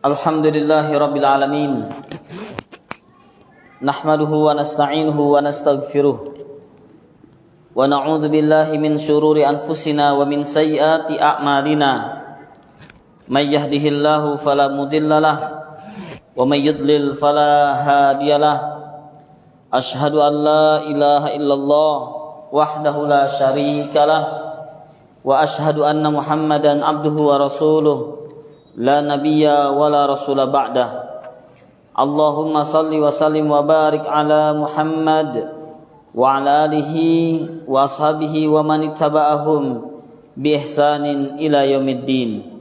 Alhamdulillahi Rabbil Alamin. Nahmaduhu wa nasta'inuhu wa nastaghfiruh. Wa na'udzu billahi min syururi anfusina wa min sayyiati a'malina. May yahdihillahu fala mudhillalah wa may yudlil fala hadiyalah. Asyhadu an la ilaha illallah wahdahu la syarikalah wa asyhadu anna Muhammadan abduhu wa rasuluh. La nabiyya wa la rasula ba'dah. Allahumma salli wa sallim wa barik ala Muhammad wa ala alihi wa ashabihi wa man ittaba'ahum bi ihsanin ila yaumiddin.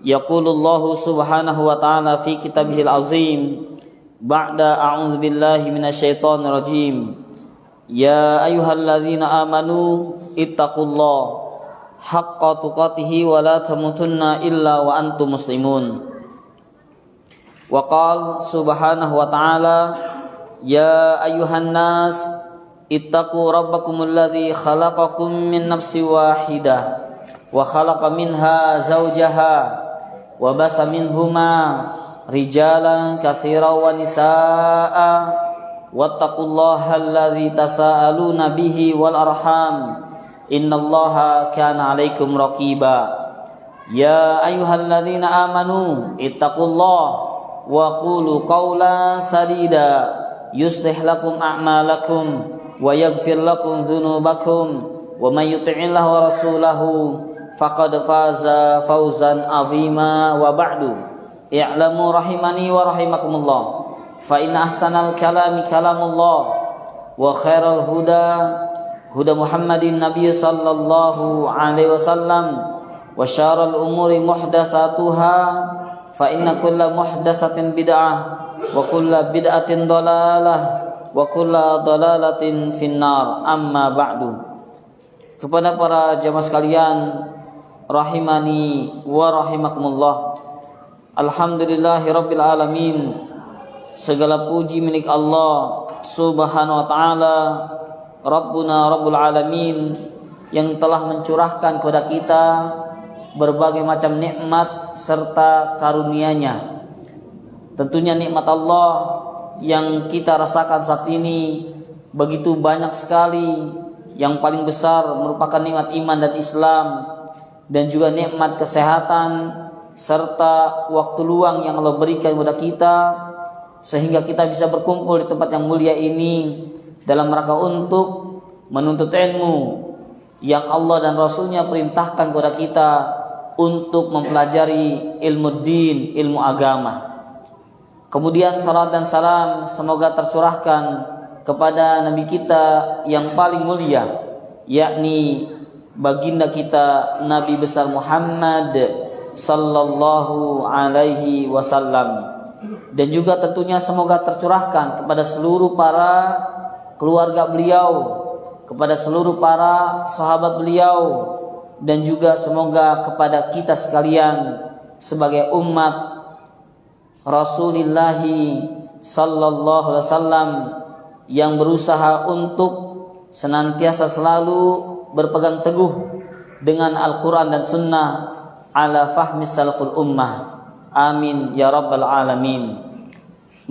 Yaqulullahu subhanahu wa ta'ala fi kitabihil azim ba'da a'udzu billahi minasyaitonir rajim. Ya ayyuhalladzina amanu ittaqullaha haqqa tuqatihi wa la tamutunna illa wa antum muslimun. Wa qala subhanahu wa ta'ala ya ayyuhan nas ittaqu rabbakumul ladzi khalaqakum min nafsin wahidah wa khalaqa minha zawjaha wa batha minhuma rijalan katsiran wa nisaa'a wattaqullaha alladzi tasaaluna bihi wal arham innallaha kana 'alaikum raqiba. Ya ayyuhalladzina amanu ittaqullaha wa qulu qawlan sadida yuslih lakum a'malakum wa yaghfir lakum dhunubakum wa may yuti'illaha wa rasulahu faqad faza fawzan 'azima. Wa ba'du, i'lamu rahimani wa rahimakumullah fa inna ahsanal kalami kalamullah wa khairal huda Muhammadin Nabi sallallahu alaihi wasallam wa syarrul umuri muhdatsatuha fa inna kulla muhdatsatin bid'ah wa kulla bid'atin dhalalah wa kulla dhalalatin finnar. Amma ba'du. Kepada para jamaah sekalian rahimani wa rahimakumullah, alhamdulillahirabbil alamin. Segala puji milik Allah subhanahu wa ta'ala, Rabbuna Rabbul Alamin, yang telah mencurahkan kepada kita berbagai macam nikmat serta karunia-Nya. Tentunya nikmat Allah yang kita rasakan saat ini begitu banyak sekali. Yang paling besar merupakan nikmat iman dan Islam, dan juga nikmat kesehatan serta waktu luang yang Allah berikan kepada kita, sehingga kita bisa berkumpul di tempat yang mulia ini dalam rangka untuk menuntut ilmu yang Allah dan Rasulnya perintahkan kepada kita untuk mempelajari ilmu din, ilmu agama. Kemudian salat dan salam semoga tercurahkan kepada Nabi kita yang paling mulia, yakni baginda kita Nabi besar Muhammad sallallahu alaihi wasallam. Dan juga tentunya semoga tercurahkan kepada seluruh para keluarga beliau, kepada seluruh para sahabat beliau, dan juga semoga kepada kita sekalian sebagai umat Rasulullah sallallahu alaihi wasallam yang berusaha untuk senantiasa selalu berpegang teguh dengan Al-Quran dan Sunnah ala fahmi salaful ummah. Amin ya rabbal alamin.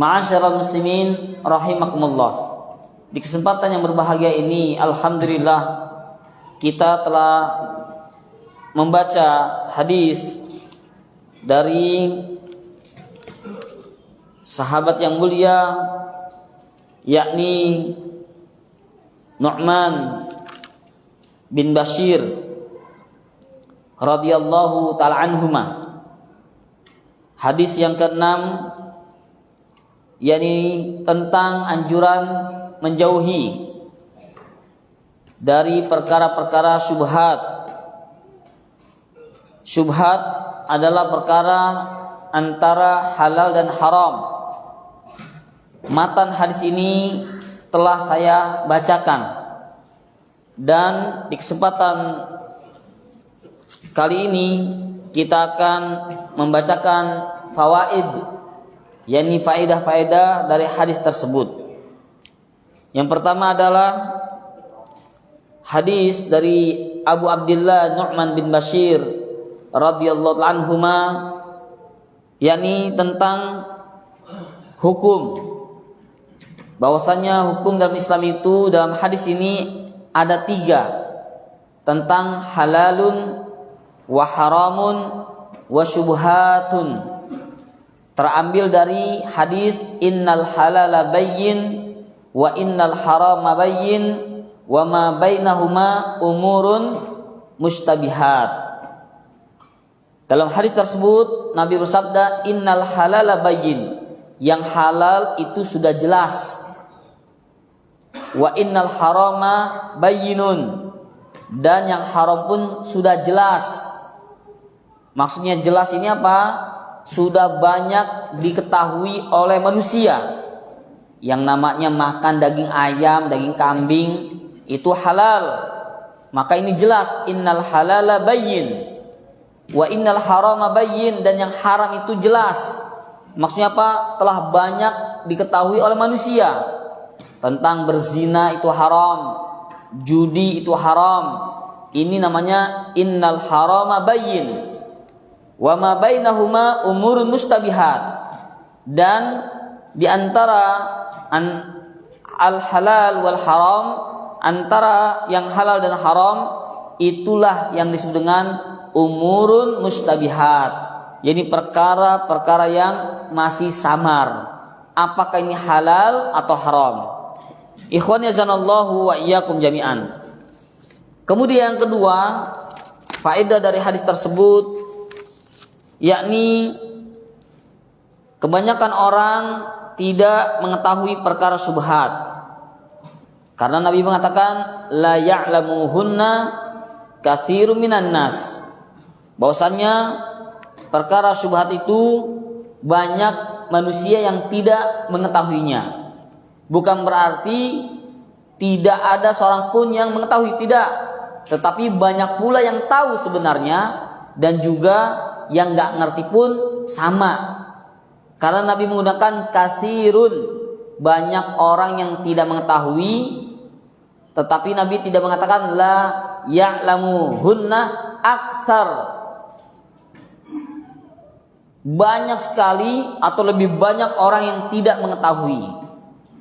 Ma'asyiral muslimin rahimakumullah. Di kesempatan yang berbahagia ini, alhamdulillah, kita telah membaca hadis dari sahabat yang mulia, yakni Nu'man bin Bashir radhiyallahu ta'ala anhuma. Hadis yang ke-6, yakni tentang anjuran menjauhi dari perkara-perkara syubhat. Syubhat adalah perkara antara halal dan haram. Matan hadis ini telah saya bacakan, dan di kesempatan kali ini kita akan membacakan fawaid, yakni faedah-faedah dari hadis tersebut. Yang pertama adalah hadis dari Abu Abdullah Nu'man bin Bashir radhiyallahu anhuma yakni tentang hukum. Bahwasanya hukum dalam Islam itu dalam hadis ini ada 3, tentang halalun wa haramun wa syubhatun. Terambil dari hadis innal halala bayyin wa innal harama bayyin wa ma bainahuma umurun mustabihat. Dalam hadis tersebut Nabi bersabda innal halala bayyin, yang halal itu sudah jelas. Wa innal harama bayyinun, dan yang haram pun sudah jelas. Maksudnya jelas ini apa? Sudah banyak diketahui oleh manusia. Yang namanya makan daging ayam, daging kambing itu halal. Maka ini jelas innal halala bayyin wa innal harama bayyin, dan yang haram itu jelas. Maksudnya apa? Telah banyak diketahui oleh manusia. Tentang berzina itu haram, judi itu haram. Ini namanya innal harama bayyin wa ma bainahuma umurun mustabihat. Dan di antara al halal wal haram, antara yang halal dan haram, itulah yang disebut dengan umurun mustabihat, yakni perkara-perkara yang masih samar. Apakah ini halal atau haram? Ikhwan yazanallahu wa iyyakum jami'an. Kemudian yang kedua, faedah dari hadis tersebut, yakni kebanyakan orang tidak mengetahui perkara syubhat. Karena Nabi mengatakan la ya'lamuhunna katsirun minan nas. Bahwasanya perkara syubhat itu banyak manusia yang tidak mengetahuinya. Bukan berarti tidak ada seorang pun yang mengetahui, tidak. Tetapi banyak pula yang tahu sebenarnya, dan juga yang gak ngerti pun sama. Karena Nabi menggunakan katsirun, banyak orang yang tidak mengetahui. Tetapi Nabi tidak mengatakan la ya'lamuhunna aktsar. Banyak sekali atau lebih banyak orang yang tidak mengetahui.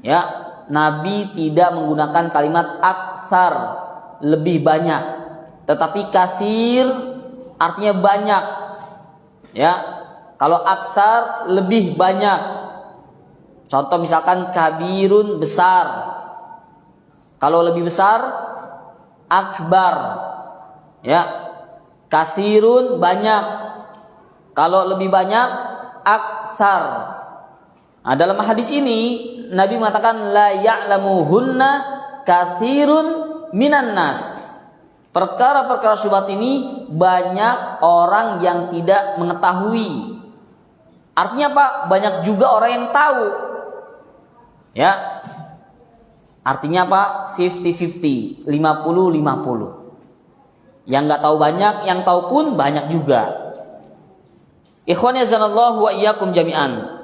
Ya, Nabi tidak menggunakan kalimat aksar, lebih banyak. Tetapi kasir artinya banyak. Ya, kalau aksar lebih banyak. Contoh misalkan kabirun, besar. Kalau lebih besar akbar. Ya, kasirun banyak. Kalau lebih banyak aksar. Nah, dalam hadis ini Nabi mengatakan la ya'lamuhunna katsirun minan nas. Perkara-perkara syubhat ini banyak orang yang tidak mengetahui. Artinya apa? Banyak juga orang yang tahu. Ya. Artinya apa? 50-50, 50-50. Yang enggak tahu banyak, yang tahu pun banyak juga. Ikhwan yazanallahu wa iyyakum jami'an.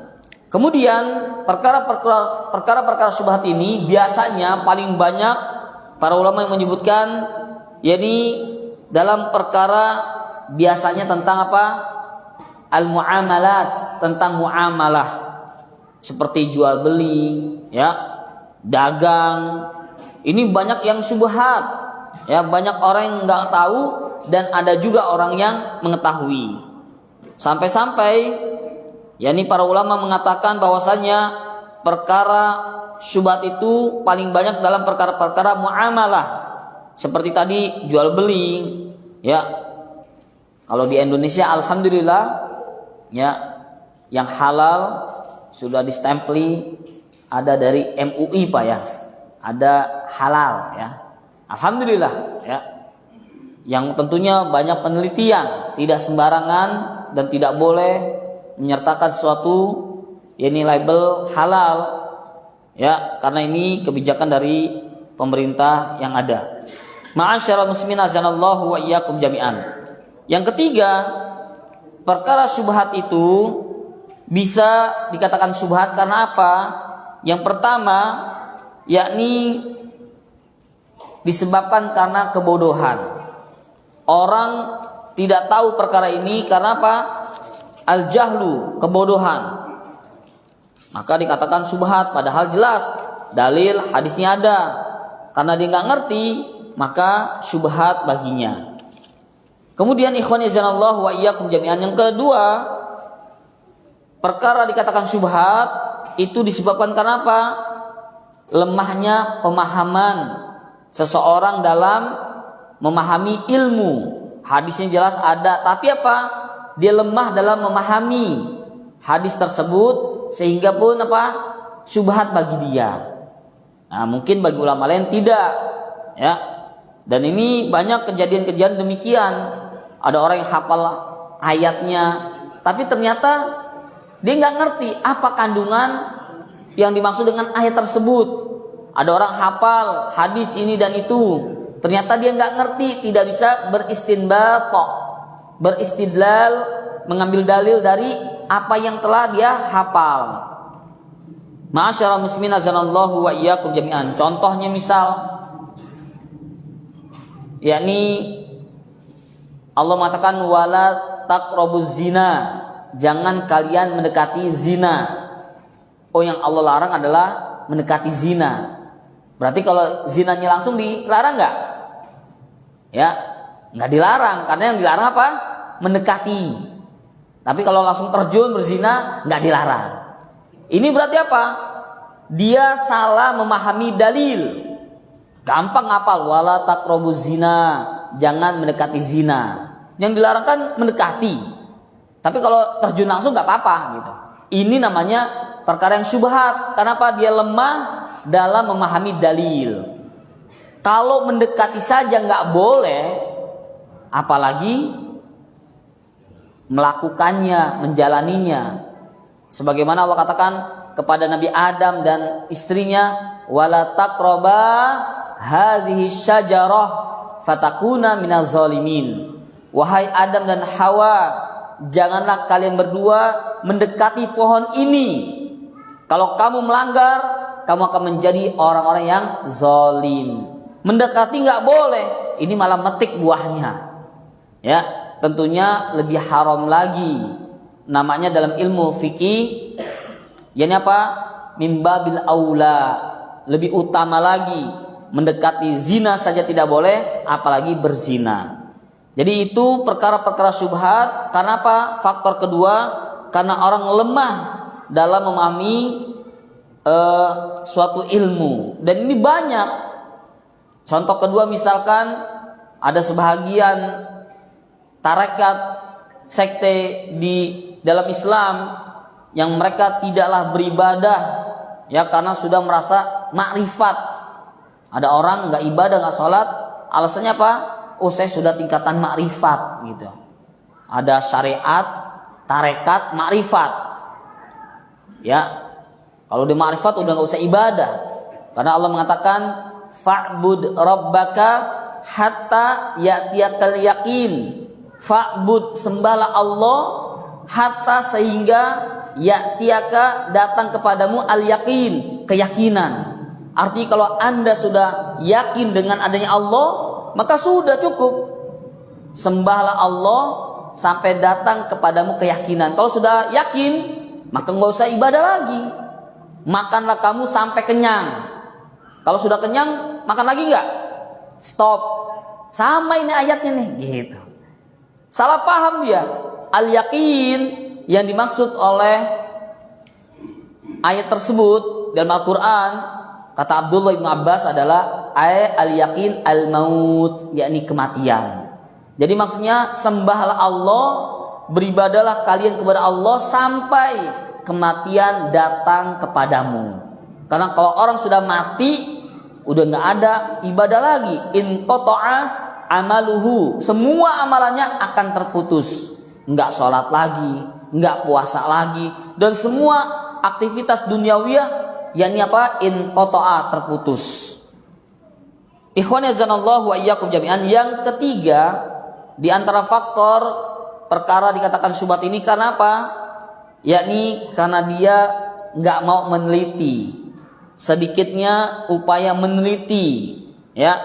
Kemudian perkara-perkara syubhat ini biasanya paling banyak para ulama yang menyebutkan, yakni dalam perkara biasanya tentang apa? Al-muamalat, tentang muamalah. Seperti jual beli, ya, dagang. Ini banyak yang syubhat. Ya, banyak orang yang enggak tahu dan ada juga orang yang mengetahui. Sampai-sampai yakni para ulama mengatakan bahwasanya perkara syubhat itu paling banyak dalam perkara-perkara muamalah. Seperti tadi jual beli, ya. Kalau di Indonesia alhamdulillah, ya, yang halal sudah distempeli ada dari MUI Pak ya. Ada halal ya. Alhamdulillah ya. Yang tentunya banyak penelitian, tidak sembarangan dan tidak boleh menyertakan sesuatu yakni label halal ya, karena ini kebijakan dari pemerintah yang ada. Ma'asyiral muslimin azanallahu wa iyyakum jami'an. Yang ketiga, perkara syubhat itu bisa dikatakan syubhat karena apa? Yang pertama, yakni disebabkan karena kebodohan. Orang tidak tahu perkara ini karena apa? al-jahlu, kebodohan. Maka dikatakan syubhat, padahal jelas dalil hadisnya ada. Karena dia nggak ngerti, maka syubhat baginya. Kemudian ikhwan yazanallahu wa iyyakum jami'an, yang kedua, perkara dikatakan syubhat itu disebabkan karena apa? Lemahnya pemahaman seseorang dalam memahami ilmu. Hadisnya jelas ada, tapi apa? Dia lemah dalam memahami hadis tersebut, sehingga pun apa? Syubhat bagi dia. Nah, mungkin bagi ulama lain tidak, ya. Dan ini banyak kejadian-kejadian demikian. Ada orang yang hafal ayatnya, tapi ternyata dia nggak ngerti apa kandungan yang dimaksud dengan ayat tersebut. Ada orang hafal hadis ini dan itu, ternyata dia nggak ngerti, tidak bisa beristinbat, beristidlal, mengambil dalil dari apa yang telah dia hafal. Ma'asyiral muslimin azanallahu wa iyyakum jami'an. Contohnya misal, yakni Allah mengatakan wala taqrabuz zina, jangan kalian mendekati zina. Oh, yang Allah larang adalah mendekati zina. Berarti kalau zinanya langsung dilarang nggak? Ya, nggak dilarang, karena yang dilarang apa? Mendekati. Tapi kalau langsung terjun berzina nggak dilarang. Ini berarti apa? Dia salah memahami dalil. Gampang ngapal, wala taqrabuz zina, jangan mendekati zina. Yang dilarang kan mendekati. Tapi kalau terjun langsung nggak apa-apa gitu. Ini namanya perkara yang syubhat. Kenapa? Dia lemah dalam memahami dalil. Kalau mendekati saja nggak boleh, apalagi melakukannya, menjalaninya. Sebagaimana Allah katakan kepada Nabi Adam dan istrinya, wala taqraba hadhihi syajarah fatakuna minaz zalimin. Wahai Adam dan Hawa, janganlah kalian berdua mendekati pohon ini. Kalau kamu melanggar, kamu akan menjadi orang-orang yang zalim. Mendekati nggak boleh, ini malah metik buahnya. Ya, tentunya lebih haram lagi. Namanya dalam ilmu fikih, yakni apa? Mimbabil aula, lebih utama lagi. Mendekati zina saja tidak boleh, apalagi berzina. Jadi itu perkara-perkara syubhat. Karena apa? Faktor kedua, karena orang lemah dalam memahami suatu ilmu. Dan ini banyak. Contoh kedua misalkan ada sebahagian tarekat sekte di dalam Islam yang mereka tidaklah beribadah, ya, karena sudah merasa makrifat. Ada orang nggak ibadah, nggak sholat, alasannya apa? Oh, saya sudah tingkatan makrifat gitu. Ada syariat, tarekat, makrifat. Ya, kalau di makrifat udah nggak usah ibadah, karena Allah mengatakan fa'bud rabbaka hatta ya'tiyakal yaqin. Fa'bud, sembahlah Allah hatta sehingga ya'tiyaka datang kepadamu al-yaqin, keyakinan. Artinya kalau Anda sudah yakin dengan adanya Allah, maka sudah cukup. Sembahlah Allah sampai datang kepadamu keyakinan. Kalau sudah yakin, maka nggak usah ibadah lagi. Makanlah kamu sampai kenyang. Kalau sudah kenyang, makan lagi nggak? Stop. Sama ini ayatnya nih, gitu. Salah paham dia. Al-yakin yang dimaksud oleh ayat tersebut dalam Al-Quran, kata Abdullah bin Abbas adalah al-yakin al-maut, yakni kematian. Jadi maksudnya sembahlah Allah, beribadahlah kalian kepada Allah sampai kematian datang kepadamu. Karena kalau orang sudah mati, udah nggak ada ibadah lagi. In qata'a amaluhu, semua amalannya akan terputus. Nggak sholat lagi, nggak puasa lagi, dan semua aktivitas duniawiyah, yakni apa? In qata'a, terputus. Ikhwan yazanallahu wa iyyakum jami'an. Yang ketiga, di antara faktor perkara dikatakan syubhat ini karena apa? Yakni karena dia nggak mau meneliti. Sedikitnya upaya meneliti, ya.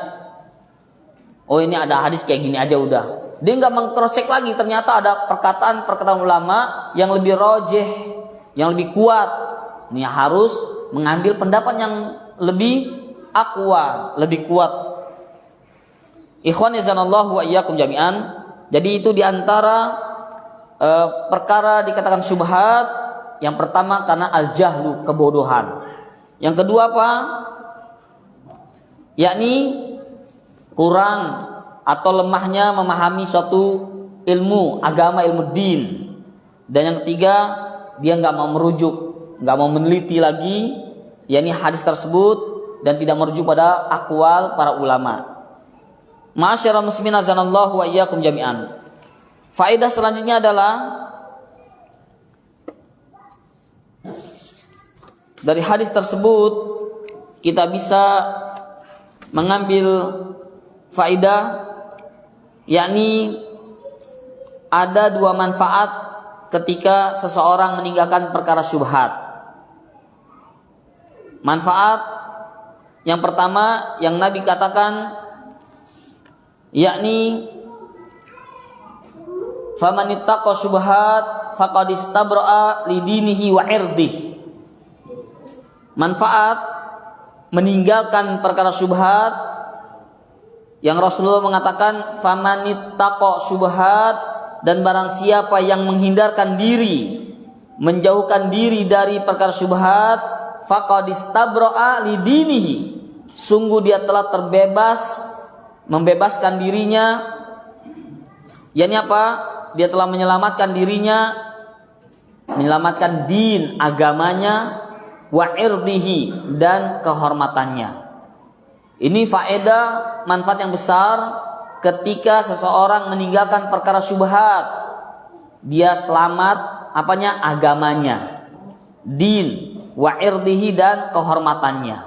Oh, ini ada hadis kayak gini aja udah. Dia nggak meng-cross check lagi, ternyata ada perkataan ulama yang lebih rojeh, yang lebih kuat. Ini harus mengambil pendapat yang lebih aqwa, lebih kuat. Ikhwan yazanallahu wa iyyakum jami'an. Jadi itu diantara perkara dikatakan syubhat. Yang pertama karena al-jahlu, kebodohan. Yang kedua apa? Yakni kurang atau lemahnya memahami suatu ilmu agama, ilmu din. Dan yang ketiga, dia nggak mau merujuk, nggak mau meneliti lagi, yakni hadis tersebut, dan tidak merujuk pada aqwal para ulama. Ma'asyiral muslimin azanallahu wa iyyakum jami'an. Faedah selanjutnya adalah dari hadis tersebut kita bisa mengambil faedah, yakni ada dua manfaat ketika seseorang meninggalkan perkara syubhat. Manfaat yang pertama yang Nabi katakan, yakni famanittaqa syubhat faqad istabra'a lidinihi wa irdihi. Manfaat meninggalkan perkara syubhat yang Rasulullah mengatakan famanittaqa syubhat, dan barang siapa yang menghindarkan diri, menjauhkan diri dari perkara syubhat, faqad istabra'a lidinihi, sungguh dia telah terbebas, membebaskan dirinya. yakni apa? Dia telah menyelamatkan dirinya, menyelamatkan din, agamanya, wa irdihi, dan kehormatannya. Ini faedah manfaat yang besar ketika seseorang meninggalkan perkara syubhat. Dia selamat apanya? Agamanya, din, wa irdihi, dan kehormatannya.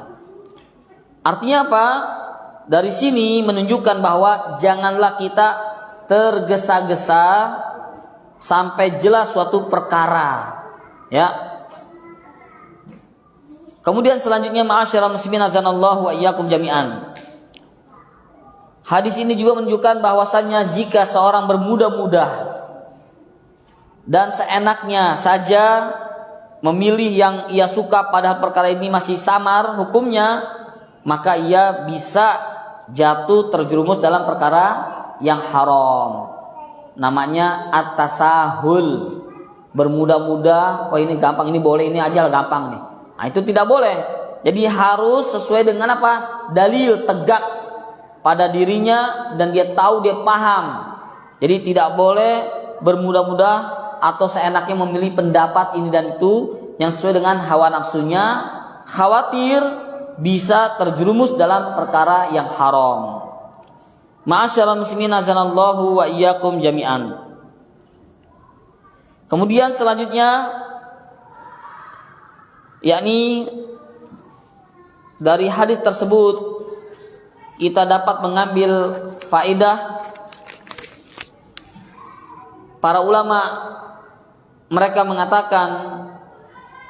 Artinya apa? Dari sini menunjukkan bahwa janganlah kita tergesa-gesa sampai jelas suatu perkara, ya. Kemudian selanjutnya, ma'asyiral muslimin azanallahu wa iyyakum jami'an. Hadis ini juga menunjukkan bahwasannya jika seorang bermudah-mudah dan seenaknya saja memilih yang ia suka padahal perkara ini masih samar hukumnya, maka ia bisa jatuh terjerumus dalam perkara yang haram. Namanya at-tasahul, bermudah-mudah. Oh ini gampang, ini boleh, ini aja gampang nih. Nah, itu tidak boleh. Jadi harus sesuai dengan apa? Dalil tegak pada dirinya, dan dia tahu, dia paham. Jadi tidak boleh bermudah-mudah atau seenaknya memilih pendapat ini dan itu yang sesuai dengan hawa nafsunya, khawatir bisa terjerumus dalam perkara yang haram. Ma'asyiral muslimin azanallahu wa iyyakum jami'an. Kemudian selanjutnya, yakni dari hadis tersebut kita dapat mengambil faedah. Para ulama mereka mengatakan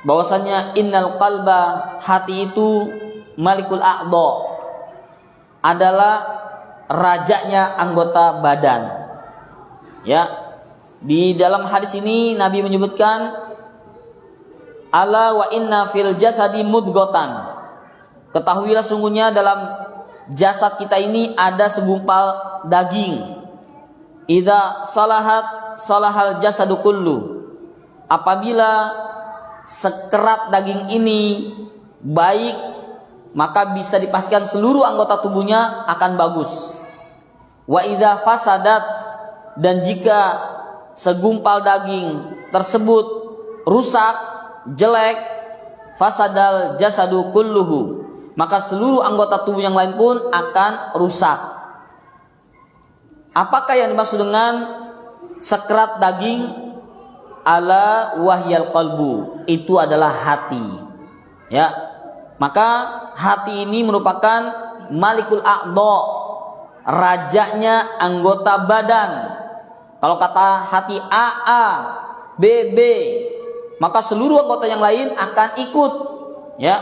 bahwasanya innal qalba, hati itu malikul a'dha, adalah rajanya anggota badan. Ya, di dalam hadis ini Nabi menyebutkan, ala wa inna fil jasadi mudghatan, ketahuilah sungguhnya dalam jasad kita ini ada segumpal daging. Idza salahat salahal jasadu kullu, apabila sekerat daging ini baik, maka bisa dipastikan seluruh anggota tubuhnya akan bagus. Wa idza fasadat, dan jika segumpal daging tersebut rusak, jelek, fasadal jasadu kulluhu, maka seluruh anggota tubuh yang lain pun akan rusak. Apakah yang dimaksud dengan sekerat daging? Ala wahyal qalbu, itu adalah hati. Ya, maka hati ini merupakan malikul a'dha, rajanya anggota badan. Kalau kata hati AA, BB, maka seluruh anggota yang lain akan ikut. Ya,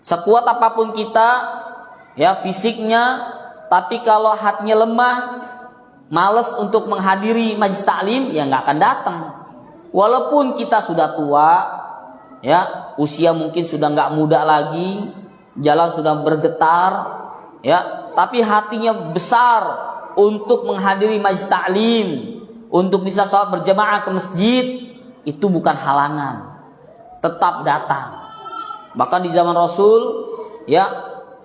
sekuat apapun kita, ya fisiknya, tapi kalau hatinya lemah, males untuk menghadiri majelis taklim, ya nggak akan datang. Walaupun kita sudah tua, ya usia mungkin sudah nggak muda lagi, jalan sudah bergetar, ya, tapi hatinya besar untuk menghadiri majelis taklim, untuk bisa sholat berjamaah ke masjid, itu bukan halangan, tetap datang. Bahkan di zaman Rasul, ya,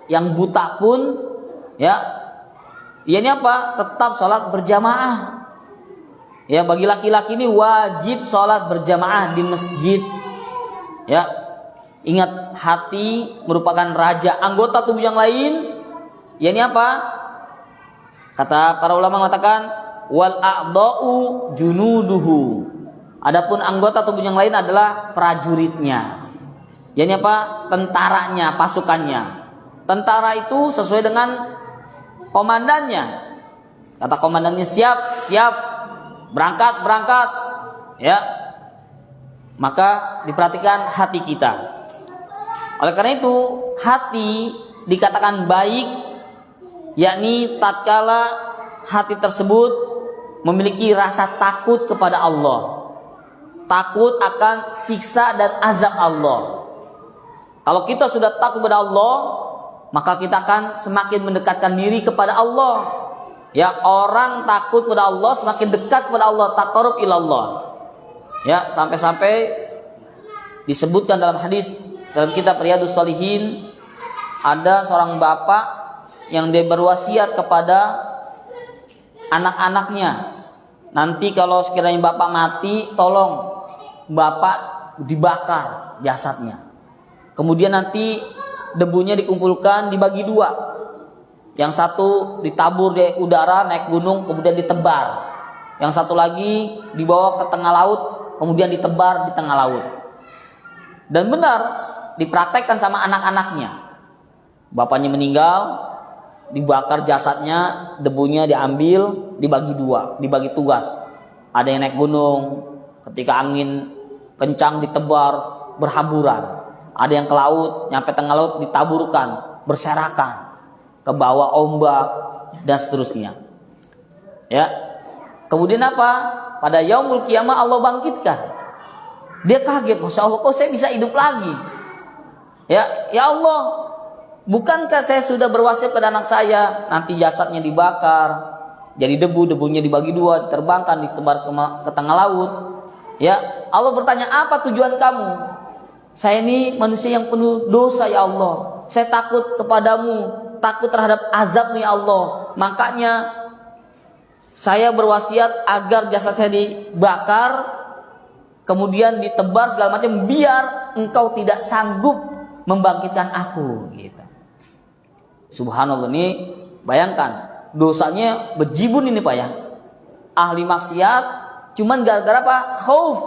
yang buta pun, ya, ini apa? Tetap sholat berjamaah. Ya, bagi laki-laki ini wajib sholat berjamaah di masjid. Ya, ingat, hati merupakan raja. Anggota tubuh yang lain, ya ini apa? Kata para ulama mengatakan wal a'dha'u junuduhu. Adapun anggota tubuh yang lain adalah prajuritnya. Ya ini apa? Tentaranya, pasukannya. Tentara itu sesuai dengan komandannya. Kata komandannya siap, siap. Berangkat, ya. Maka diperhatikan hati kita. Oleh karena itu, hati dikatakan baik, yakni tatkala hati tersebut memiliki rasa takut kepada Allah, takut akan siksa dan azab Allah. Kalau kita sudah takut kepada Allah, maka kita akan semakin mendekatkan diri kepada Allah. Ya, orang takut kepada Allah semakin dekat kepada Allah, taqarrub ilallah. Ya, sampai-sampai disebutkan dalam hadis dalam kitab Riyadhus Shalihin, ada seorang bapak yang dia berwasiat kepada anak-anaknya, nanti kalau sekiranya bapak mati, tolong bapak dibakar jasadnya. Kemudian nanti debunya dikumpulkan, dibagi dua. Yang satu ditabur di udara, naik gunung, kemudian ditebar. Yang satu lagi dibawa ke tengah laut, kemudian ditebar di tengah laut. Dan benar, dipraktekkan sama anak-anaknya. Bapaknya meninggal, dibakar jasadnya, debunya diambil, dibagi dua, dibagi tugas. Ada yang naik gunung, ketika angin kencang ditebar, berhamburan. Ada yang ke laut, nyampe tengah laut ditaburkan, berserakan, ke bawah ombak dan seterusnya. Ya. Kemudian apa? Pada yaumul kiamah Allah bangkitkan. Dia kaget, Masya Allah, kok saya bisa hidup lagi? Ya Allah, bukankah saya sudah berwasiat pada anak saya, nanti jasadnya dibakar, jadi debu, debunya dibagi dua, diterbangkan, ditebar ke tengah laut. Ya, Allah bertanya, apa tujuan kamu? Saya ini manusia yang penuh dosa, ya Allah. Saya takut kepadamu, takut terhadap azab ya Allah. Makanya saya berwasiat agar jasad saya dibakar, kemudian ditebar segala macam, biar engkau tidak sanggup membangkitkan aku. Gitu. Subhanallah, ini bayangkan dosanya bejibun ini Pak ya. Ahli maksiat, cuman gara-gara apa? Khauf,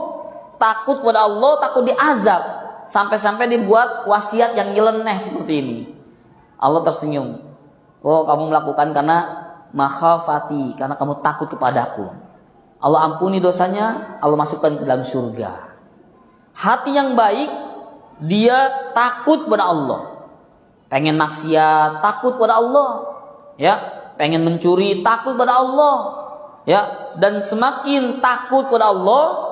takut pada Allah, takut diazab. Sampai-sampai dibuat wasiat yang nyeleneh seperti ini. Allah tersenyum. Oh, kamu melakukan karena makhafati, karena kamu takut kepadaku. Allah ampuni dosanya, Allah masukkan ke dalam surga. Hati yang baik, dia takut kepada Allah. Pengen maksiat, takut kepada Allah. Ya, pengen mencuri, takut kepada Allah. Ya, dan semakin takut kepada Allah,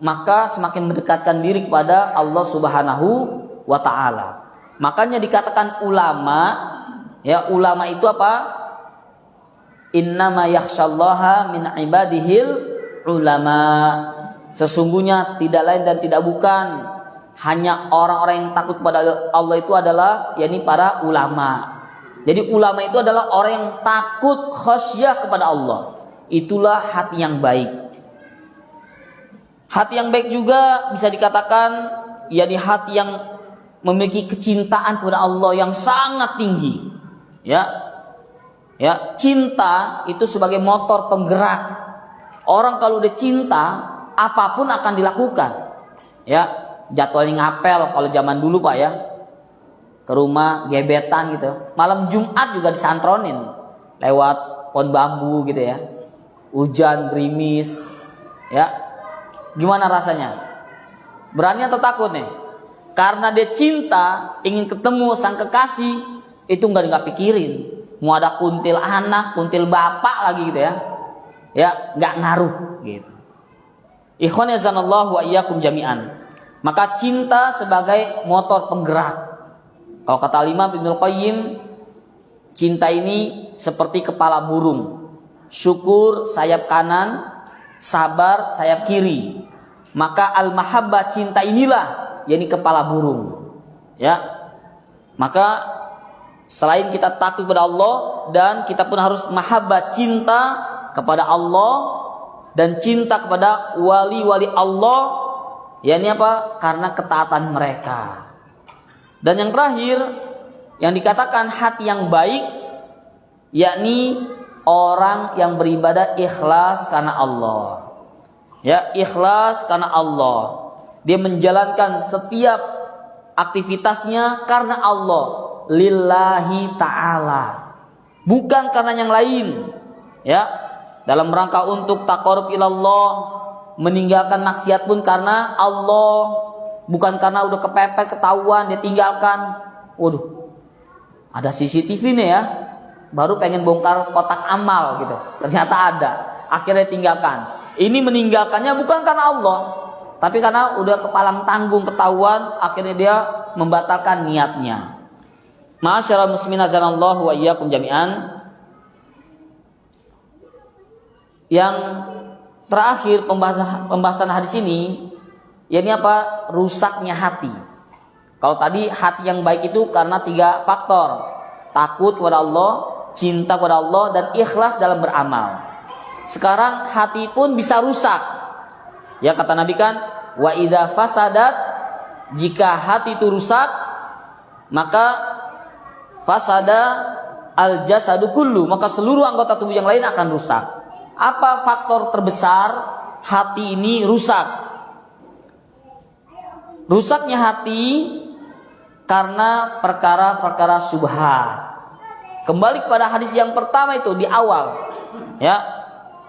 maka semakin mendekatkan diri kepada Allah Subhanahu wa taala. Makanya dikatakan ulama, ya, ulama itu apa? Innama yakhsyallaha min ibadihil ulama. Sesungguhnya tidak lain dan tidak bukan, hanya orang-orang yang takut kepada Allah itu adalah yakni para ulama. Jadi ulama itu adalah orang yang takut khasyah kepada Allah. Itulah hati yang baik. Hati yang baik juga bisa dikatakan yakni hati yang memiliki kecintaan kepada Allah yang sangat tinggi. Ya. Ya, cinta itu sebagai motor penggerak. Orang kalau udah cinta, apapun akan dilakukan. Ya, jadwalnya ngapel kalau zaman dulu Pak ya. Ke rumah gebetan gitu. Malam Jumat juga disantronin lewat pohon bambu gitu ya. Hujan gerimis. Ya. Gimana rasanya? Berani atau takut nih? Karena dia cinta, ingin ketemu sang kekasih, itu nggak pikirin. Mau ada kuntil anak, kuntil bapak lagi gitu ya. ya nggak ngaruh gitu. Ikhwan yazanallahu wa iyyakum jami'an. Maka cinta sebagai motor penggerak. Kalau kata Imam Ibnul Qayyim, cinta ini seperti kepala burung. Syukur sayap kanan, sabar sayap kiri. Maka al-mahabbah, cinta inilah yakni kepala burung. Ya. Maka selain kita takut kepada Allah, dan kita pun harus mahabbah, cinta kepada Allah dan cinta kepada wali-wali Allah, yakni apa? Karena ketaatan mereka. Dan yang terakhir yang dikatakan hati yang baik, yakni orang yang beribadah ikhlas karena Allah. Ya, ikhlas karena Allah. Dia menjalankan setiap aktivitasnya karena Allah, lillahi ta'ala, bukan karena yang lain. Ya, dalam rangka untuk taqarrub ilallah, meninggalkan maksiat pun karena Allah, bukan karena udah kepepet ketahuan dia tinggalkan. Waduh, ada CCTV nih ya, baru pengen bongkar kotak amal gitu, ternyata ada, akhirnya tinggalkan. Ini meninggalkannya bukan karena Allah, tapi karena udah kepalang tanggung ketahuan, akhirnya dia membatalkan niatnya. Ma'asyiral muslimin azanallahu wa iyyakum jami'an. Yang terakhir pembahasan hadis ini, yakni apa? Rusaknya hati. Kalau tadi hati yang baik itu karena 3 faktor: takut kepada Allah, cinta kepada Allah, dan ikhlas dalam beramal. Sekarang hati pun bisa rusak. Ya, kata Nabi kan, wa idza fasadat, jika hati itu rusak, maka fasada al jasadu kullu, maka seluruh anggota tubuh yang lain akan rusak. Apa faktor terbesar hati ini rusak? Rusaknya hati karena perkara-perkara syubhat. Kembali kepada hadis yang pertama itu di awal. Ya,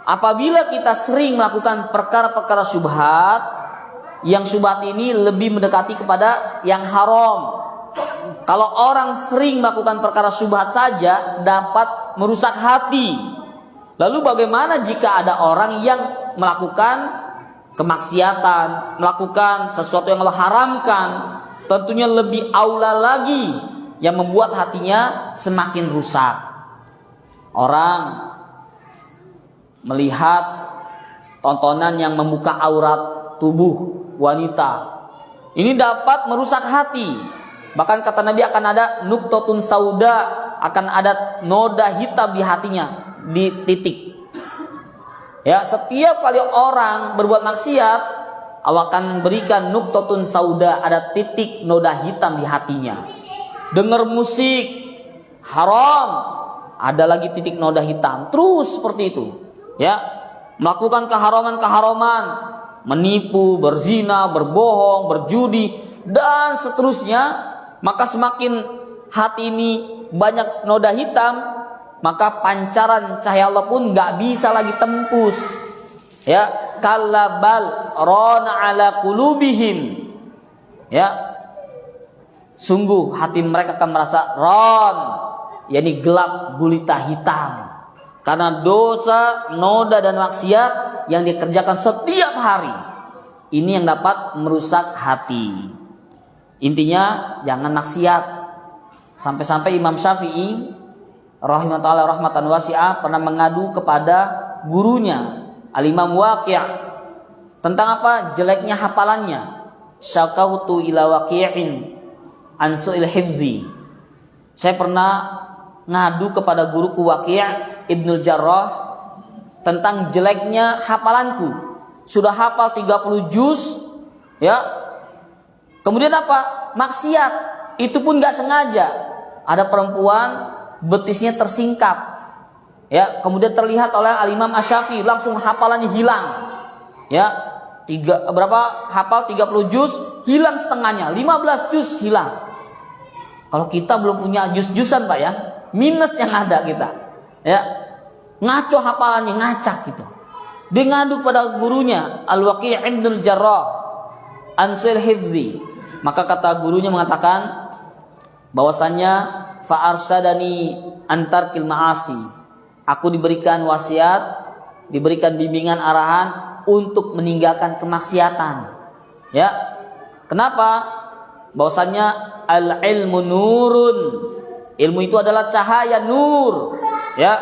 apabila kita sering melakukan perkara-perkara syubhat, yang syubhat ini lebih mendekati kepada yang haram. Kalau orang sering melakukan perkara syubhat saja dapat merusak hati. Lalu bagaimana jika ada orang yang melakukan kemaksiatan, melakukan sesuatu yang Allah haramkan? Tentunya lebih aula lagi yang membuat hatinya semakin rusak. Orang melihat tontonan yang membuka aurat tubuh wanita, ini dapat merusak hati. Bahkan kata Nabi akan ada nuktotun sauda, akan ada noda hitam di hatinya, di titik. Ya, setiap kali orang berbuat maksiat, Allah akan berikan nuktotun sauda, ada titik noda hitam di hatinya. Dengar musik haram, ada lagi titik noda hitam. Terus seperti itu. Ya, melakukan keharaman-keharaman, menipu, berzina, berbohong, berjudi, dan seterusnya. Maka semakin hati ini banyak noda hitam, maka pancaran cahaya Allah pun nggak bisa lagi tembus. Ya, kallabal rana ala qulubihim. Ya, sungguh hati mereka akan merasa ron, yakni gelap gulita hitam, karena dosa, noda, dan maksiat yang dikerjakan setiap hari. Ini yang dapat merusak hati. Intinya jangan maksiat. Sampai-sampai Imam Syafi'i rahimahullah rahmatan wasi'ah pernah mengadu kepada gurunya Al-Imam Waqi' tentang apa? Jeleknya hafalannya. Syakautu ila Waqi'in an su'il hifzi. Saya pernah ngadu kepada guruku Waqi' Ibnul Jarrah tentang jeleknya hafalanku. Sudah hafal 30 juz, ya. Kemudian apa? Maksiat. Itu pun gak sengaja. Ada perempuan betisnya tersingkap. Ya, kemudian terlihat oleh Al-Imam Asy-Syafi'i, langsung hafalannya hilang. Ya, hafal 30 juz, hilang setengahnya, 15 juz hilang. Kalau kita belum punya juz-juzan Pak ya, minus yang ada kita. Ya. Ngaco hafalannya, ngacak gitu. Dia ngadu pada gurunya Al-Waqi' Ibnul Jarrah Ansul Hifzi. Maka kata gurunya mengatakan bahwasannya fa arsyadani antarkil ma'asi. Aku diberikan wasiat diberikan bimbingan arahan untuk meninggalkan kemaksiatan. Ya. Kenapa? Bahwasanya al-ilmu nurun. Ilmu itu adalah cahaya, nur. Ya.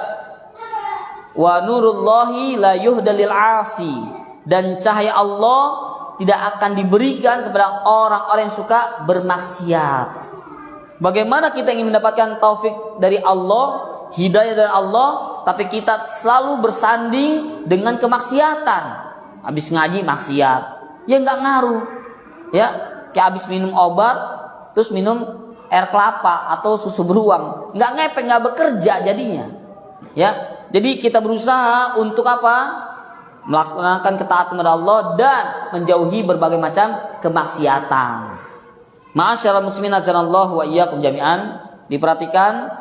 Wa nurullahi la yuhdalil 'asi. Dan cahaya Allah tidak akan diberikan kepada orang-orang yang suka bermaksiat. Bagaimana kita ingin mendapatkan taufik dari Allah, hidayah dari Allah, tapi kita selalu bersanding dengan kemaksiatan. Habis ngaji maksiat, ya nggak ngaruh. Ya, kayak habis minum obat, terus minum air kelapa atau susu beruang, nggak ngepek, nggak bekerja jadinya. Ya, jadi kita berusaha untuk apa? Melaksanakan ketaatan kepada Allah dan menjauhi berbagai macam kemaksiatan. Ma'asyiral muslimin azanallahu wa iyyakum jami'an. Diperhatikan,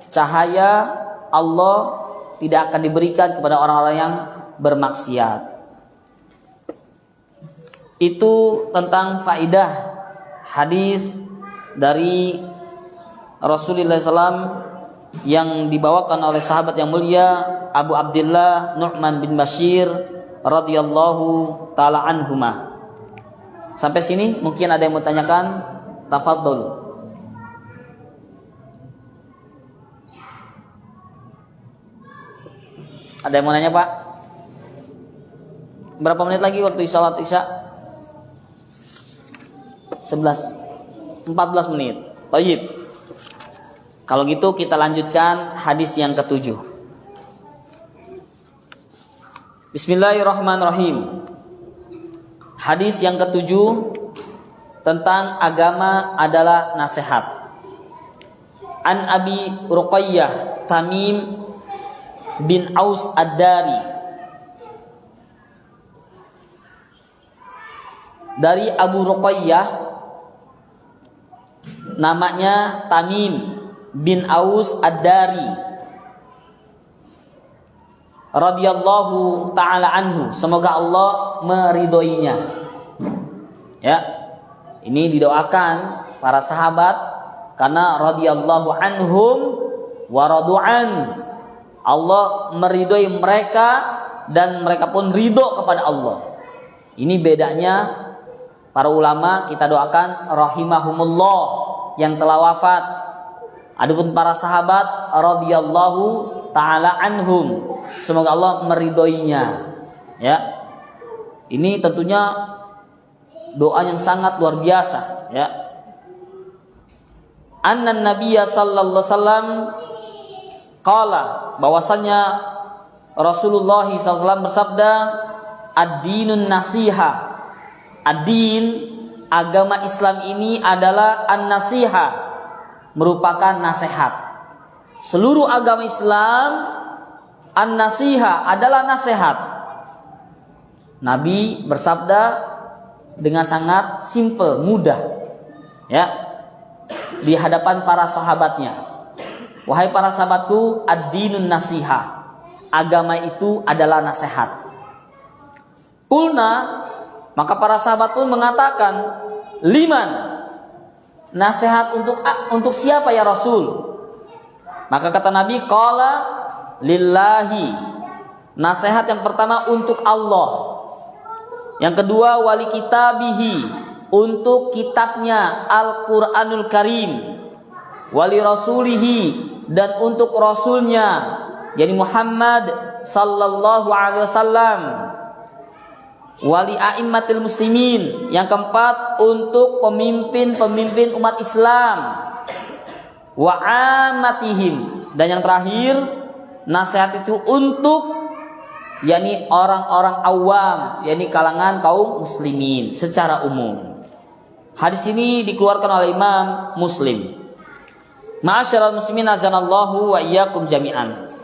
cahaya Allah tidak akan diberikan kepada orang-orang yang bermaksiat. Itu tentang faidah hadis dari Rasulullah SAW yang dibawakan oleh sahabat yang mulia Abu Abdullah Nu'man bin Bashir radhiyallahu taala anhuma. Sampai sini mungkin ada yang mau tanyakan, tafadhol. Ada yang mau nanya, Pak? Berapa menit lagi waktu salat Isya? 14 menit. Baik. Kalau gitu kita lanjutkan hadis yang ke-7. Bismillahirrahmanirrahim. Hadis yang ke-7 tentang agama adalah nasihat. An Abi Ruqayyah Tamim bin Aus Ad-Dari, dari Abu Ruqayyah, namanya Tamim bin Aus Ad-Dari radhiyallahu taala anhu, semoga Allah meridhoinya. Ya, ini didoakan para sahabat karena radhiyallahu anhum wa radu'an, Allah meridhoi mereka dan mereka pun ridho kepada Allah. Ini bedanya para ulama, kita doakan rahimahumullah yang telah wafat. Adapun para sahabat radhiyallahu taala anhum, semoga Allah meridhoinya. Ya. Ini tentunya doa yang sangat luar biasa, ya. Annan Nabiyya sallallahu alaihi wasallam qala, bahwasanya Rasulullah SAW bersabda, ad-dinun nasiha. Ad-din, agama Islam ini adalah an-nasiha, merupakan nasihat. Seluruh agama Islam an-nasiha adalah nasihat. Nabi bersabda dengan sangat simple, mudah, ya, di hadapan para sahabatnya. Wahai para sahabatku, ad-dinun nasiha, agama itu adalah nasihat. Qulna, maka para sahabat pun mengatakan, liman, nasihat untuk siapa ya Rasul? Maka kata Nabi, qala lillahi, nasihat yang pertama untuk Allah. Yang kedua, wali kitabihi, untuk kitabnya Al-Quranul Karim. Wali rasulihi, dan untuk rasulnya, yakni Muhammad sallallahu alaihi wasallam. Wali a'immatil muslimin, yang keempat untuk pemimpin-pemimpin umat Islam. Wa amatihim, dan yang terakhir nasihat itu untuk yakni orang-orang awam, yakni kalangan kaum muslimin secara umum. Hadis ini dikeluarkan oleh Imam Muslim. Ma'asyiral muslimin azanallahu wa iyyakum jami'an.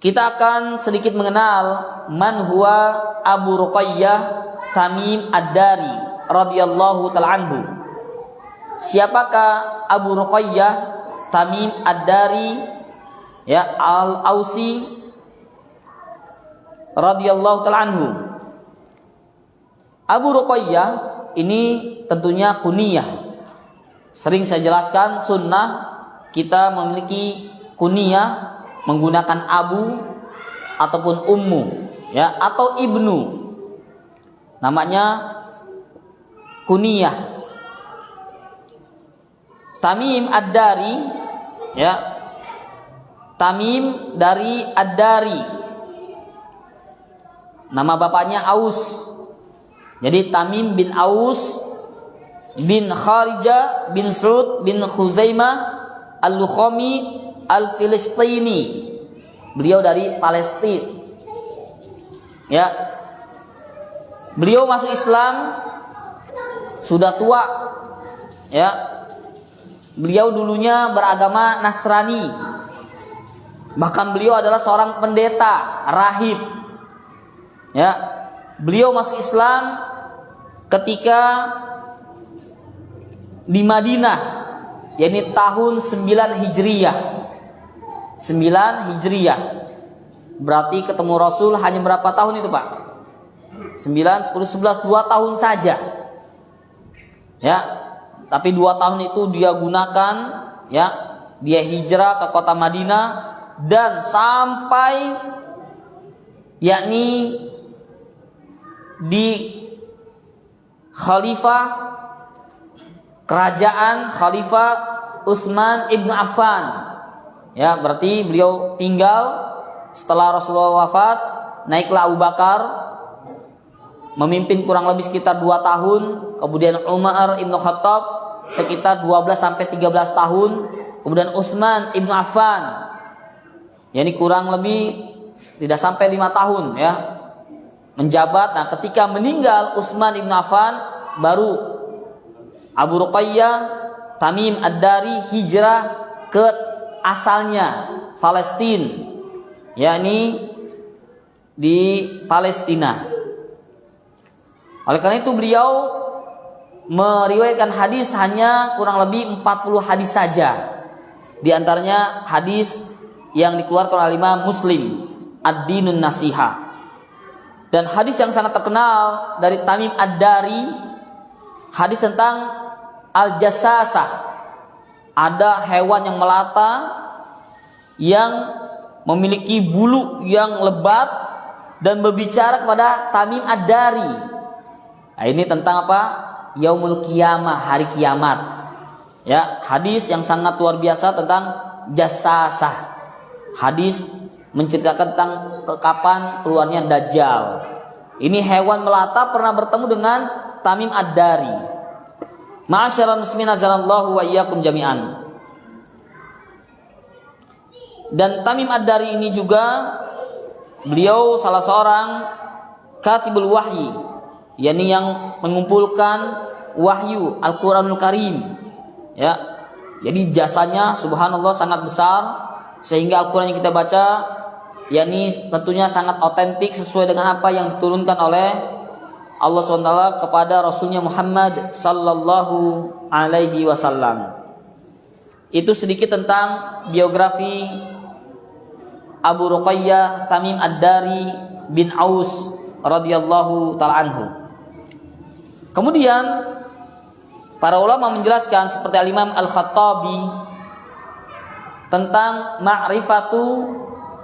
Kita akan sedikit mengenal man huwa Abu Ruqayyah Tamim Ad-Dari radhiyallahu ta'ala anhu. Siapakah Abu Ruqayyah Tamim Ad-Dari, ya, Al-Ausi radhiyallahu ta'ala anhu? Abu Ruqayyah ini tentunya kunyah. Sering saya jelaskan, sunnah kita memiliki kunyah menggunakan Abu ataupun ummu, ya, atau ibnu. Namanya kunyah. Tamim Ad-Dari, ya. Tamim dari Ad-Dari. Nama bapaknya Aus. Jadi Tamim bin Aus bin Kharijah bin Sa'ud bin Khuzaimah Al-Lukhami Al-Filistini. Beliau dari Palestina. Ya. Beliau masuk Islam sudah tua. Ya. Beliau dulunya beragama Nasrani. Bahkan beliau adalah seorang pendeta, rahib. Ya. Beliau masuk Islam ketika di Madinah, yakni tahun 9 Hijriyah. 9 Hijriyah. Berarti ketemu Rasul hanya berapa tahun itu, Pak? 9, 10, 11, 2 tahun saja. Ya. Tapi 2 tahun itu dia gunakan, ya. Dia hijrah ke kota Madinah dan sampai yakni di kerajaan Khalifah Utsman ibn Affan. Ya, berarti beliau tinggal setelah Rasulullah wafat, naiklah Abu Bakar memimpin kurang lebih sekitar 2 tahun, kemudian Umar ibn Khattab sekitar 12 sampai 13 tahun, kemudian Utsman ibn Affan. Ya, ini kurang lebih tidak sampai 5 tahun, ya, menjabat. Nah, ketika meninggal Utsman ibn Affan, baru Abu Ruqayyah Tamim Ad-Dari hijrah ke asalnya Palestina, yakni di Palestina. Oleh karena itu beliau meriwayatkan hadis hanya kurang lebih 40 hadis saja. Di antaranya hadis yang dikeluarkan oleh Imam Muslim, Ad-Dinun Nasihah. Dan hadis yang sangat terkenal dari Tamim Ad-Dari, hadis tentang Al-Jassasah. Ada hewan yang melata yang memiliki bulu yang lebat dan berbicara kepada Tamim Ad-Dari. Nah, ini tentang apa? Yaumul Qiyamah, hari kiamat. Ya, hadis yang sangat luar biasa tentang Jassasah. Hadis menceritakan tentang kapan keluarnya Dajjal. Ini hewan melata pernah bertemu dengan Tamim Ad-Dari. Ma'asyiral muslimin azanallahu wa iyyakum jami'an. Dan Tamim Ad-Dari ini juga beliau salah seorang katibul wahyi, yakni yang mengumpulkan wahyu Al-Qur'anul Karim. Ya. Jadi jasanya subhanallah sangat besar, sehingga Al-Quran yang kita baca yakni tentunya sangat otentik sesuai dengan apa yang diturunkan oleh Allah SWT kepada Rasulnya Muhammad sallallahu alaihi wasallam. Itu sedikit tentang biografi Abu Ruqayyah Tamim Ad-Dari bin Aus radhiyallahu ta'ala anhu. Kemudian para ulama menjelaskan seperti Al-Imam Al-Khattabi tentang ma'rifatu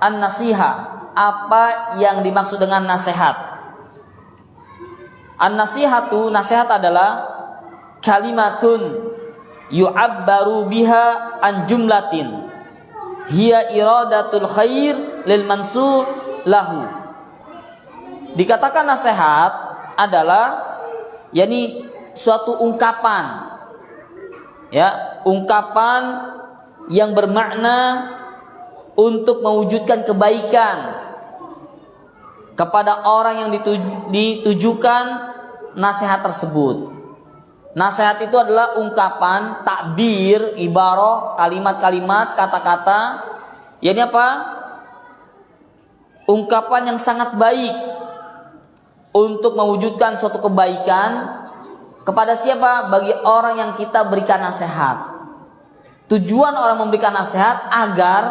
an-nasihah, apa yang dimaksud dengan nasihat. An-nasihatu, nasihat adalah kalimatun yu'abbaru biha an jumlatin hiya iradatul khair lil mansur lahu. Dikatakan nasihat adalah yakni suatu ungkapan, ya, ungkapan yang bermakna untuk mewujudkan kebaikan kepada orang yang ditujukan nasihat tersebut. Nasihat itu adalah ungkapan, takbir, ibarah, kalimat-kalimat, kata-kata, yakni apa? Ungkapan yang sangat baik untuk mewujudkan suatu kebaikan kepada siapa? Bagi orang yang kita berikan nasihat. Tujuan orang memberikan nasihat agar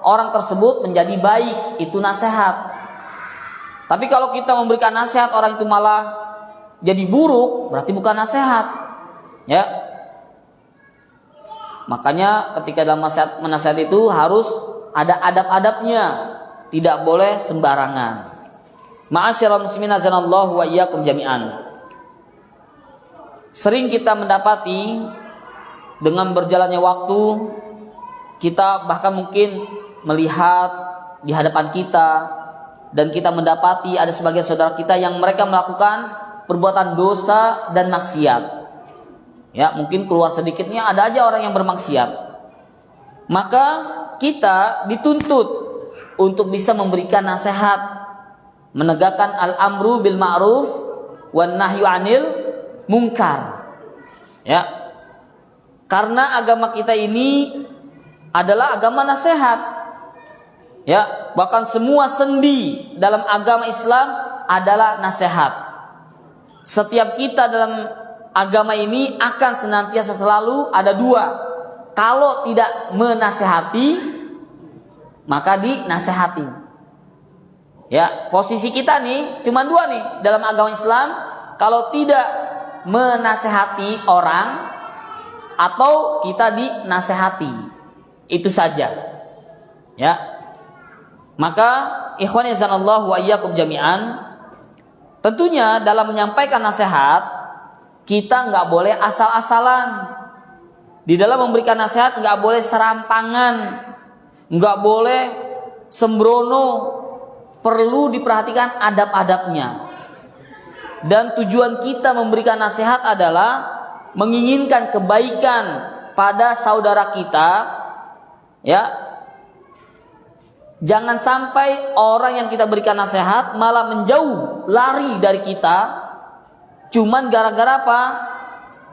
orang tersebut menjadi baik, itu nasihat. Tapi kalau kita memberikan nasihat orang itu malah jadi buruk, berarti bukan nasihat. Ya. Makanya ketika dalam menasihat itu harus ada adab-adabnya. tidak boleh sembarangan. Ma'asyiral muslimin azanallahu wa iyyakum jami'an. Sering kita mendapati dengan berjalannya waktu, kita bahkan mungkin melihat di hadapan kita, dan kita mendapati ada sebagian saudara kita yang mereka melakukan perbuatan dosa dan maksiat. Ya, mungkin keluar sedikitnya ada aja orang yang bermaksiat. Maka kita dituntut untuk bisa memberikan nasihat, menegakkan al-amru bil ma'ruf wan nahyu 'anil munkar. Ya. Karena agama kita ini adalah agama nasihat. Ya, bahkan semua sendi dalam agama Islam adalah nasihat. Setiap kita dalam agama ini akan senantiasa selalu ada dua. Kalau tidak menasehati, maka dinasehati. Ya, posisi kita nih cuma dua nih dalam agama Islam. Kalau tidak menasehati orang, atau kita dinasehati, itu saja. Ya. Maka ikhwan yazanallahu wa iyyakum jami'an, tentunya dalam menyampaikan nasihat kita nggak boleh asal-asalan. Di dalam memberikan nasihat nggak boleh serampangan, nggak boleh sembrono, perlu diperhatikan adab-adabnya. Dan tujuan kita memberikan nasihat adalah menginginkan kebaikan pada saudara kita, ya. Jangan sampai orang yang kita berikan nasihat malah menjauh, lari dari kita, cuman gara-gara apa?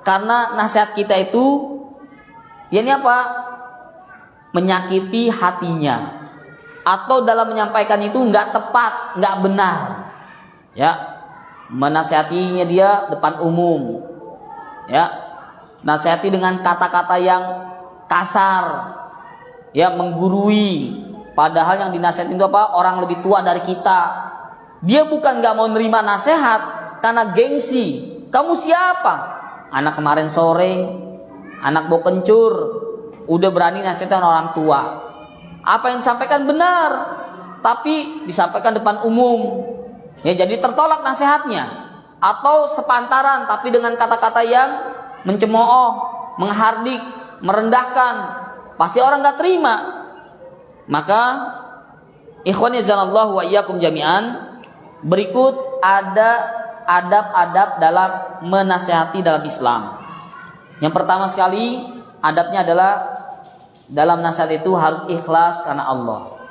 Karena nasihat kita itu, ya ini apa? Menyakiti hatinya, atau dalam menyampaikan itu nggak tepat, nggak benar, ya. Menasihatinya dia depan umum, ya, nasihati dengan kata-kata yang kasar, ya, menggurui. Padahal yang dinasihatin itu apa? Orang lebih tua dari kita. Dia bukan nggak mau nerima nasihat karena gengsi. Kamu siapa? Anak kemarin sore, anak bau kencur, udah berani nasihatin orang tua. Apa yang disampaikan benar, tapi disampaikan depan umum. Ya, jadi tertolak nasihatnya. Atau sepantaran tapi dengan kata-kata yang mencemooh, menghardik, merendahkan, pasti orang gak terima. Maka ikhwan yazanallahu wa iyyakum jami'an, berikut ada adab-adab dalam menasihati dalam Islam. Yang pertama sekali, adabnya adalah dalam nasihat itu harus ikhlas karena Allah.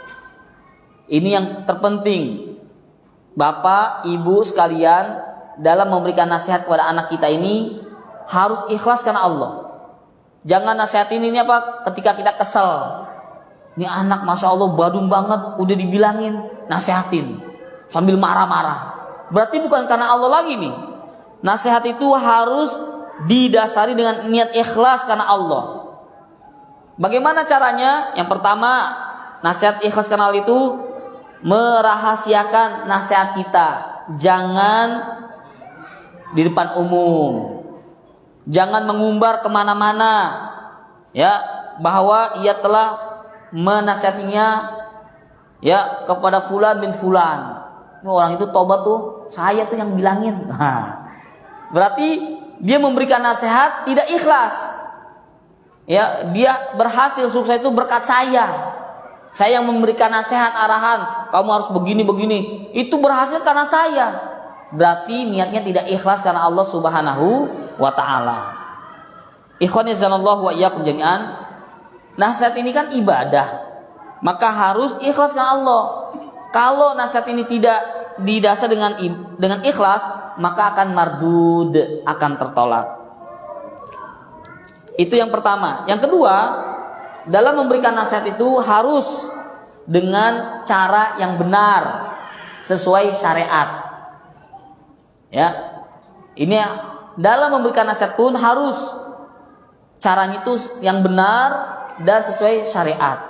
Ini yang terpenting. Bapak, ibu sekalian, dalam memberikan nasihat kepada anak kita ini harus ikhlas karena Allah. Jangan nasihatin ini apa ketika kita kesel. Ini anak masya Allah badung banget, udah dibilangin, nasihatin sambil marah-marah. Berarti bukan karena Allah lagi nih. Nasihat itu harus didasari dengan niat ikhlas karena Allah. Bagaimana caranya? Yang pertama, nasihat ikhlas karena Allah itu merahasiakan nasihat kita. Jangan di depan umum, jangan mengumbar kemana-mana, ya, bahwa ia telah menasihatinya, ya, kepada fulan bin fulan. Orang itu tobat tuh, saya tuh yang bilangin. Berarti dia memberikan nasihat tidak ikhlas. Ya, dia berhasil sukses itu berkat saya. Saya yang memberikan nasihat, arahan, kamu harus begini-begini. Itu berhasil karena saya. Berarti niatnya tidak ikhlas karena Allah Subhanahu wa taala. Ikhwan yazanallahu wa iyyakum jami'an. Nasihat ini kan ibadah, maka harus ikhlas karena Allah. Kalau nasihat ini tidak didasar dengan ikhlas, maka akan mardud, akan tertolak. Itu yang pertama. Yang kedua, dalam memberikan nasihat itu harus dengan cara yang benar, sesuai syariat. Ya, ini dalam memberikan nasihat pun harus caranya itu yang benar dan sesuai syariat.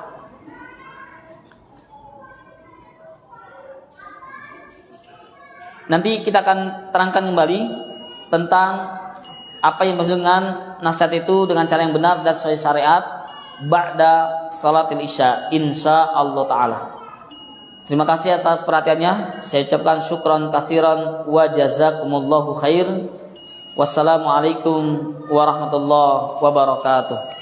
Nanti kita akan terangkan kembali tentang apa yang maksud dengan nasihat itu dengan cara yang benar dan sesuai syariat ba'da salatil isya, insya Allah taala. Terima kasih atas perhatiannya. Saya ucapkan syukran katsiran wa jazakumullahu khair. Wassalamualaikum warahmatullahi wabarakatuh.